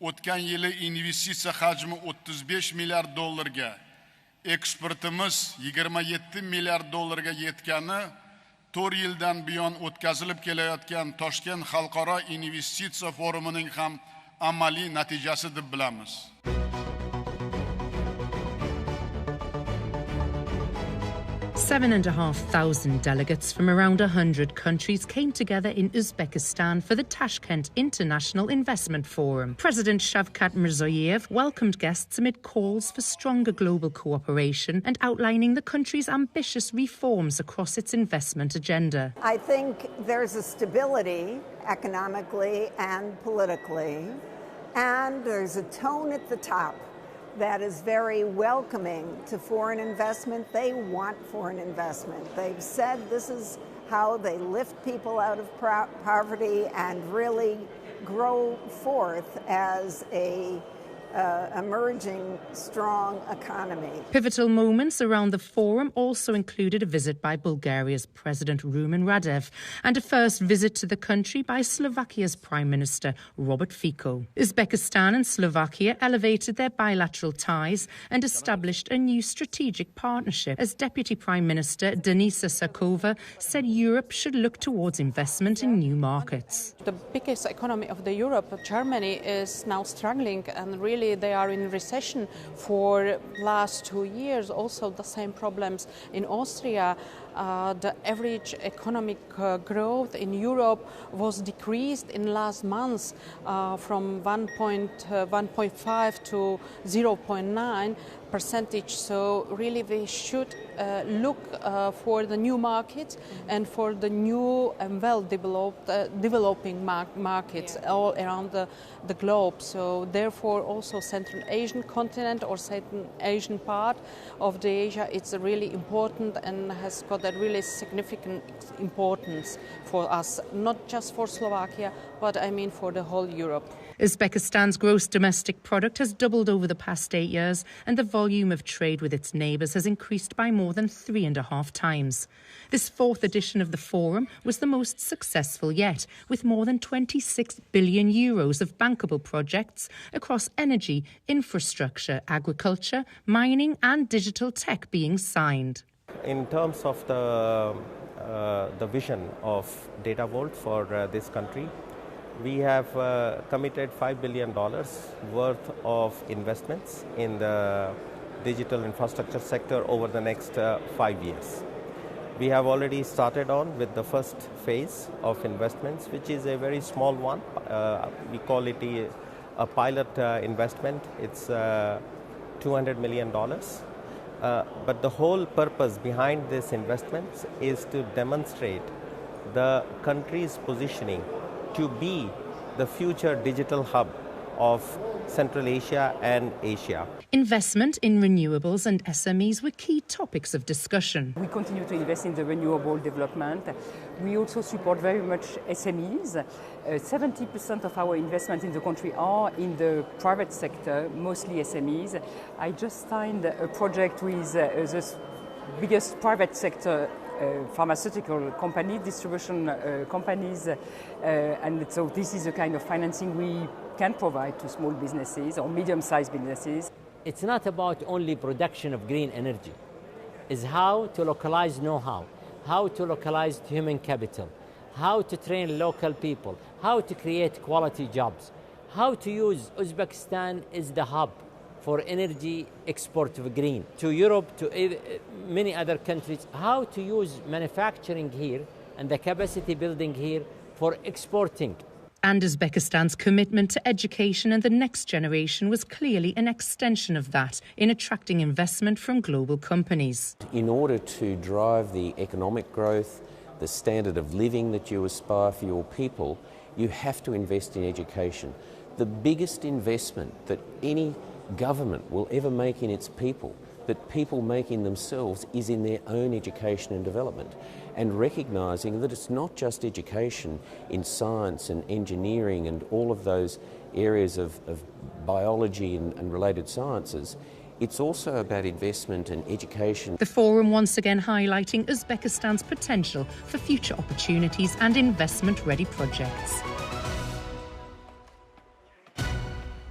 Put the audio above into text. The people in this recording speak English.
o'tgan yili investitsiya hajmi 35 milliard dollarga, eksportimiz 27 milliard dollarga yetgani 4 yildan buyon o'tkazilib kelayotgan Tashkent xalqaro investitsiya forumining ham amaliy natijasi deb bilamiz. 7,500 delegates from around 100 countries came together in Uzbekistan for the Tashkent International Investment Forum. President Shavkat Mirziyoyev welcomed guests amid calls for stronger global cooperation and outlining the country's ambitious reforms across its investment agenda. I think there's a stability economically and politically, and there's a tone at the top that is very welcoming to foreign investment. They want foreign investment. They've said this is how they lift people out of poverty and really grow forth as a emerging strong economy. Pivotal moments around the forum also included a visit by Bulgaria's President Rumen Radev and a first visit to the country by Slovakia's Prime Minister Robert Fico. Uzbekistan and Slovakia elevated their bilateral ties and established a new strategic partnership. As Deputy Prime Minister Denisa Sakova said, Europe should look towards investment in new markets. The biggest economy of the Europe, Germany, is now struggling, and really they are in recession for last 2 years. Also the same problems in Austria. The average economic growth in Europe was decreased in last months from 1.5 to 0.9%. So really we should look for the new markets and for the new and well-developed developing markets all around the globe. So therefore also Central Asian continent or Central Asian part of the Asia, it's really important and has got a really significant importance for us, not just for Slovakia, but I mean for the whole Europe. Uzbekistan's gross domestic product has doubled over the past 8 years, and the volume of trade with its neighbours has increased by more than 3.5 times. This fourth edition of the forum was the most successful yet, with more than 26 billion euros of bankable projects across energy, infrastructure, agriculture, mining and digital tech being signed. In terms of the vision of Data Vault for this country, we have committed $5 billion worth of investments in the digital infrastructure sector over the next 5 years. We have already started on with the first phase of investments, which is a very small one. We call it a pilot investment. It's $200 million. But the whole purpose behind this investment is to demonstrate the country's positioning to be the future digital hub of Central Asia and Asia. Investment in renewables and SMEs were key topics of discussion. We continue to invest in the renewable development. We also support very much SMEs. 70% of our investment in the country are in the private sector, mostly SMEs. I just signed a project with the biggest private sector pharmaceutical company, distribution companies, and so this is the kind of financing we can provide to small businesses or medium-sized businesses. It's not about only production of green energy. It's how to localize know-how, how to localize human capital, how to train local people, how to create quality jobs, how to use Uzbekistan as the hub for energy export of green to Europe, to many other countries, how to use manufacturing here and the capacity building here for exporting. And Uzbekistan's commitment to education and the next generation was clearly an extension of that in attracting investment from global companies. In order to drive the economic growth, the standard of living that you aspire for your people, you have to invest in education. The biggest investment that any government will ever make in its people, that people make in themselves, is in their own education and development. And recognising that it's not just education in science and engineering and all of those areas of biology and related sciences, it's also about investment and education. The forum once again highlighting Uzbekistan's potential for future opportunities and investment-ready projects.